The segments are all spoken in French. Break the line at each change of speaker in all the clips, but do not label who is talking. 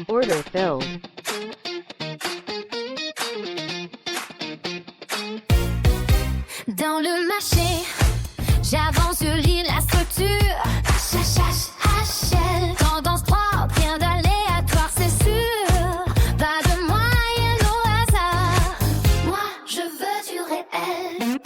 Order filled.
Dans le marché, j'avance, je lis la structure. HHHL, tendance 3, rien d'aléatoire, c'est sûr. Pas de moyenne au hasard. Moi, je veux du réel.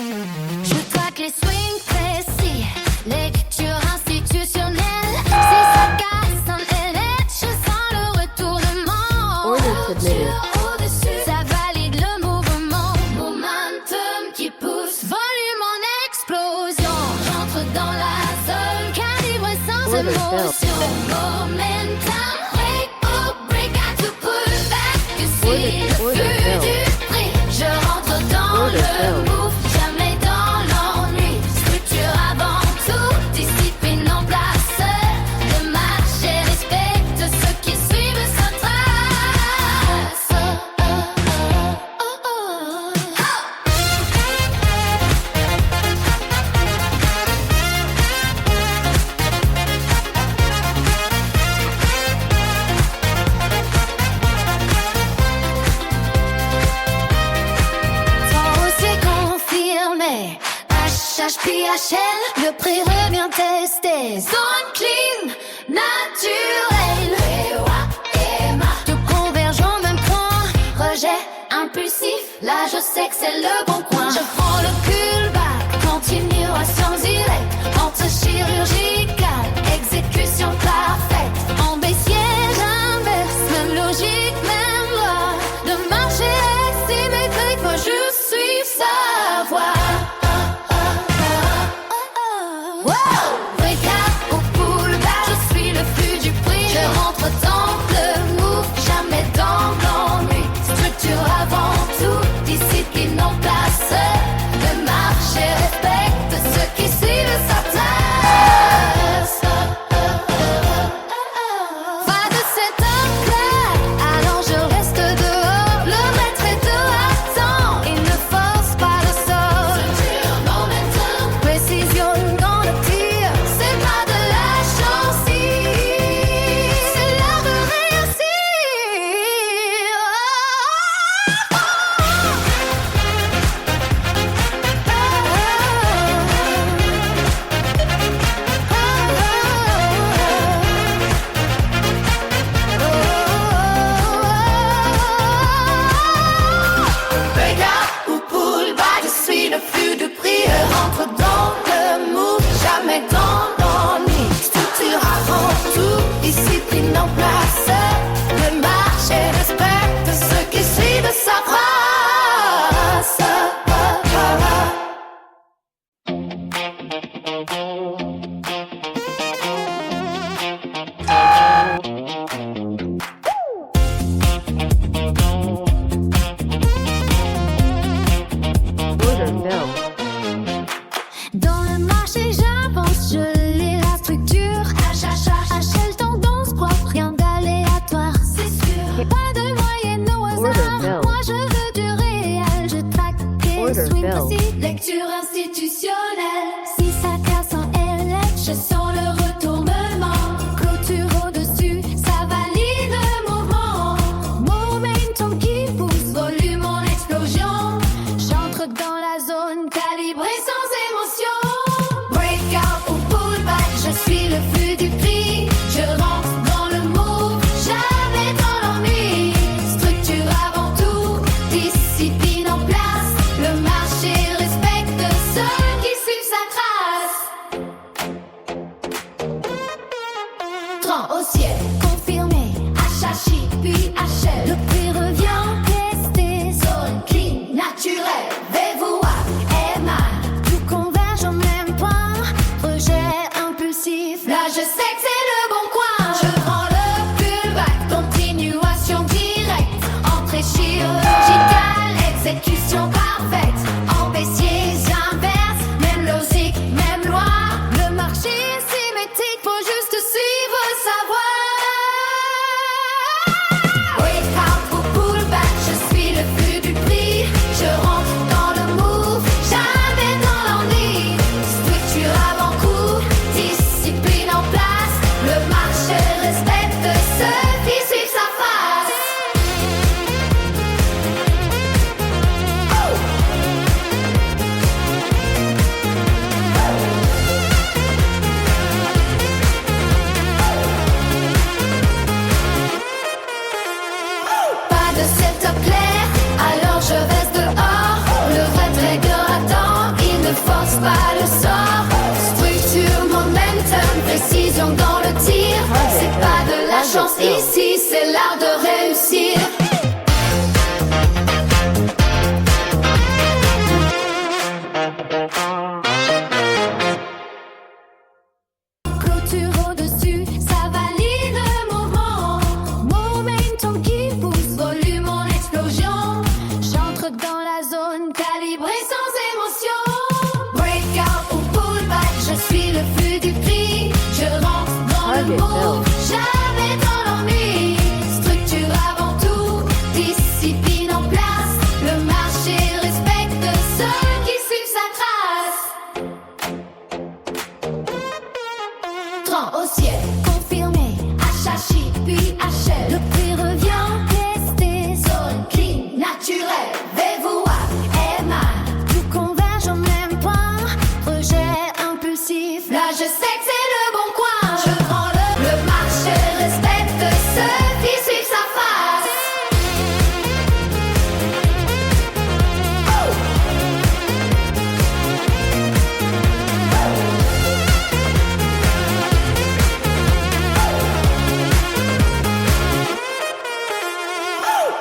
Je traque les swings précis, lecture institutionnelle. Si ça casse en élève, je sens le retournement.
Order submitted.
Au-dessus, ça valide le mouvement. Momentum qui pousse, volume en explosion. J'entre dans la zone, calibre sans
Order
émotion. Momentum, break, oh, break, got to pull back. Que si le
Order
feu
filled.
du prix, je rentre dans
Order
le
filled.
move, jamais dans l'ennui. Structure avant tout, discipline en place. Le marché respecte ceux qui suivent sa trace. C'est confirmé. HHPHL, le prix revient tester. Zone clean, naturelle. Tout converge au même point. Rejet impulsif, là je sais que c'est le bon coin. Je prends le pullback, continuation directe. Entre chirurgicale, exécution parfaite. En baissier, j'inverse, même logique, même loi. Le marché est symétrique, moi je suis sa voix. Break-up ou pullback, je suis le flux du prix. Je rentre dans le move, jamais dans l'ennui. Structure avant tout, discipline en place. Le marché respecte ceux qui suivent sa place. Pas de setup-là, alors je reste dehors. Le maître est dehors, attends, il ne force pas le sort. Précision dans le tir, c'est pas de la chance, c'est l'art de réussir. Break-up ou pullback, je suis le flux de prix. Je rentre dans le move, jamais dans l'ennui. Structure avant tout, discipline en place. Le marché respecte ceux qui suivent sa trace.
Order filled.
Dans le marché, j'avance, je lis la structure. HHHL, tendance propre, rien d'aléatoire, c'est sûr. Pas de moyenne au
Order
hasard.
filled.
Moi, je veux du réel, je traque et
Order
swing
filled.
précis. Lecture institutionnelle. Si ça casse en LF, je sens le retournement. Clôture au-dessus, ça valide le mouvement. Momentum qui pousse, volume en explosion. J'entre dans la zone calibrée sans émotion. Breakout ou pullback, je suis le flux du prix. Je rentre dans le move, jamais dans l'ennui. Structure avant tout, discipline en place. Le marché respecte ceux qui suivent sa c'est l'art de réussir. Clôture au-dessus, ça valide le mouvement. Momentum qui pousse, volume en explosion. J'entre dans la zone, calibrée sans émotion. Breakout ou pullback, je suis le flux du prix. Je rentre dans le
Target
move,
build.
jamais dans l'ennui. Structure avant tout, discipline en place. Le marché respecte ceux qui suivent sa trace. Tran au ciel, confirmé, HHI puis HL. Le prix revient, testé, zone clean, naturel, VWAP, MA. Tout converge au même point, projet impulsif. Là je sais que c'est le bon coin. Je prends le marché respecte ceux qui suivent sa face.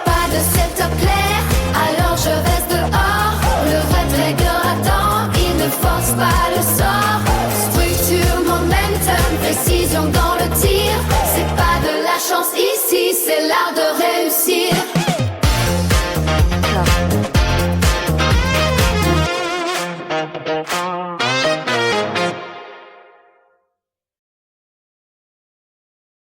Pas de setup clair,